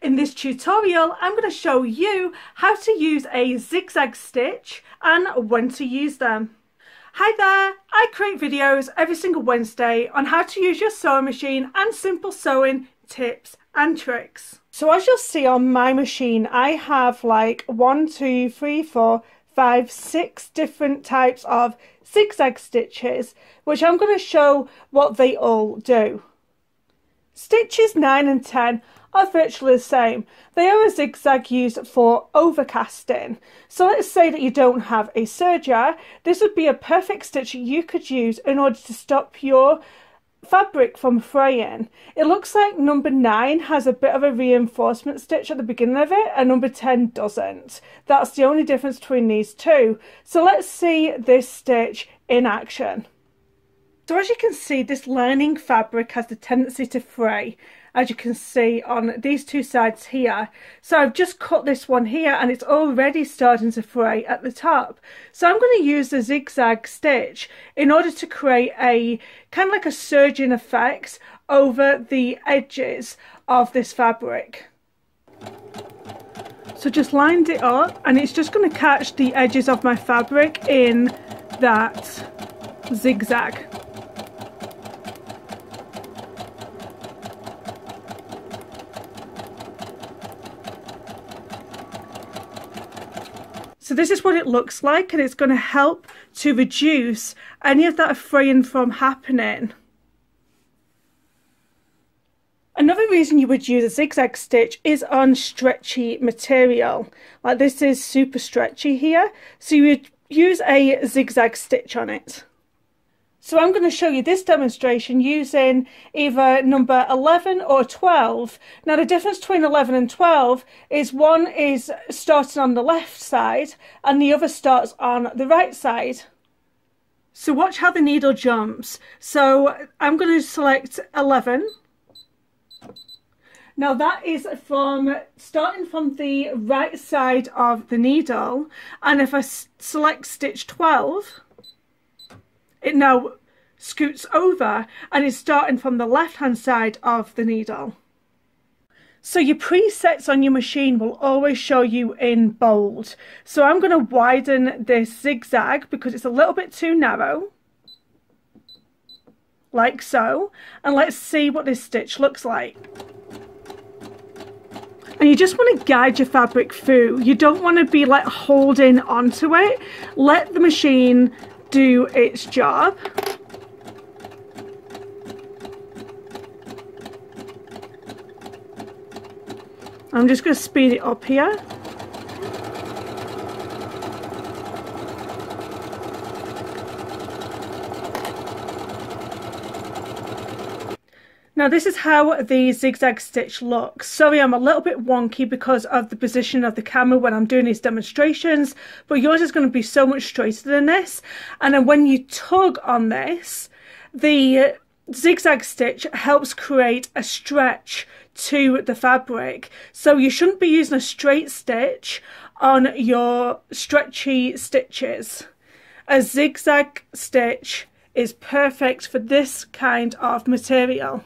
In this tutorial, I'm going to show you how to use a zigzag stitch and when to use them. Hi there, I create videos every single Wednesday on how to use your sewing machine and simple sewing tips and tricks. So as you'll see on my machine, I have like 6 different types of zigzag stitches, which I'm going to show what they all do. Stitches 9 and 10 are virtually the same. They are a zigzag used for overcasting. So let's say that you don't have a serger. This would be a perfect stitch you could use in order to stop your fabric from fraying. It looks like number 9 has a bit of a reinforcement stitch at the beginning of it and number 10 doesn't. That's the only difference between these two. So let's see this stitch in action. So as you can see, this lining fabric has the tendency to fray, as you can see on these two sides here. So I've just cut this one here and it's already starting to fray at the top. So I'm going to use the zigzag stitch in order to create a kind of like a surging effect over the edges of this fabric. So just lined it up and it's just going to catch the edges of my fabric in that zigzag. So this is what it looks like, and it's going to help to reduce any of that fraying from happening. Another reason you would use a zigzag stitch is on stretchy material. Like this is super stretchy here, so you would use a zigzag stitch on it. So I'm going to show you this demonstration using either number 11 or 12. Now the difference between 11 and 12 is one is starting on the left side and the other starts on the right side. So watch how the needle jumps. So I'm going to select 11. Now that is from starting from the right side of the needle, and if I select stitch 12, it now scoots over and is starting from the left hand side of the needle. So your presets on your machine will always show you in bold. So I'm going to widen this zigzag because it's a little bit too narrow, like so, and let's see what this stitch looks like. And you just want to guide your fabric through. You don't want to be like holding onto it. Let the machine do its job. I'm just going to speed it up here. Now this is how the zigzag stitch looks. Sorry, I'm a little bit wonky because of the position of the camera when I'm doing these demonstrations, but yours is going to be so much straighter than this. And then when you tug on this, the zigzag stitch helps create a stretch to the fabric. So you shouldn't be using a straight stitch on your stretchy stitches. A zigzag stitch is perfect for this kind of material.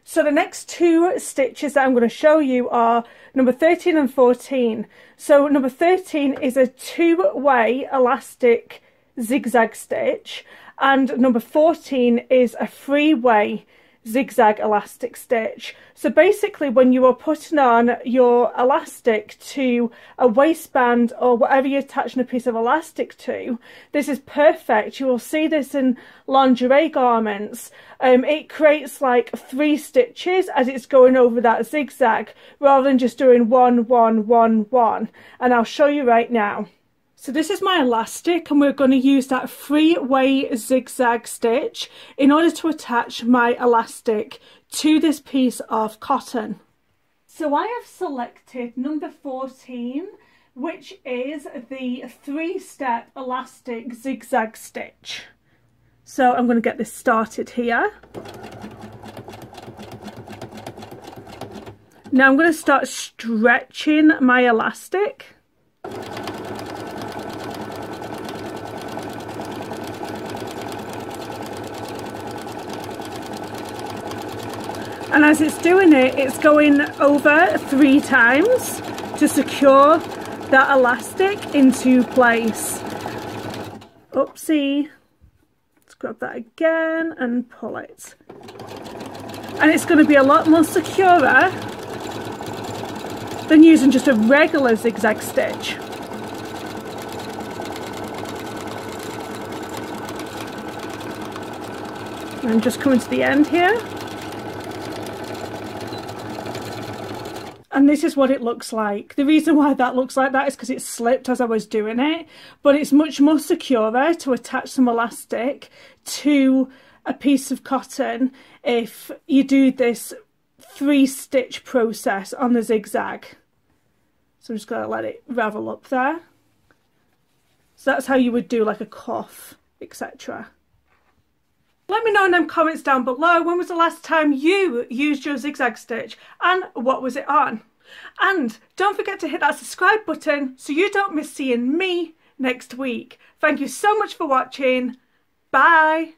So the next two stitches that I'm going to show you are number 13 and 14. So number 13 is a two-way elastic zigzag stitch, and number 14 is a three-way zigzag elastic stitch. So basically when you are putting on your elastic to a waistband or whatever you're attaching a piece of elastic to, this is perfect. You will see this in lingerie garments. It creates like 3 stitches as it's going over that zigzag rather than just doing 1, 1, 1, 1. And I'll show you right now. So this is my elastic and we're going to use that 3-way zigzag stitch in order to attach my elastic to this piece of cotton. So I have selected number 14, which is the 3-step elastic zigzag stitch. So I'm going to get this started here. Now I'm going to start stretching my elastic. And as it's doing it, it's going over 3 times to secure that elastic into place. Oopsie. Let's grab that again and pull it. And it's going to be a lot more securer than using just a regular zigzag stitch. I'm just coming to the end here. And this is what it looks like. The reason why that looks like that is because it slipped as I was doing it, but it's much more secure to attach some elastic to a piece of cotton if you do this 3-stitch process on the zigzag. So I'm just going to let it ravel up there. So that's how you would do like a cuff, etc. Let me know in them comments down below, when was the last time you used your zigzag stitch and what was it on? And don't forget to hit that subscribe button so you don't miss seeing me next week. Thank you so much for watching. Bye.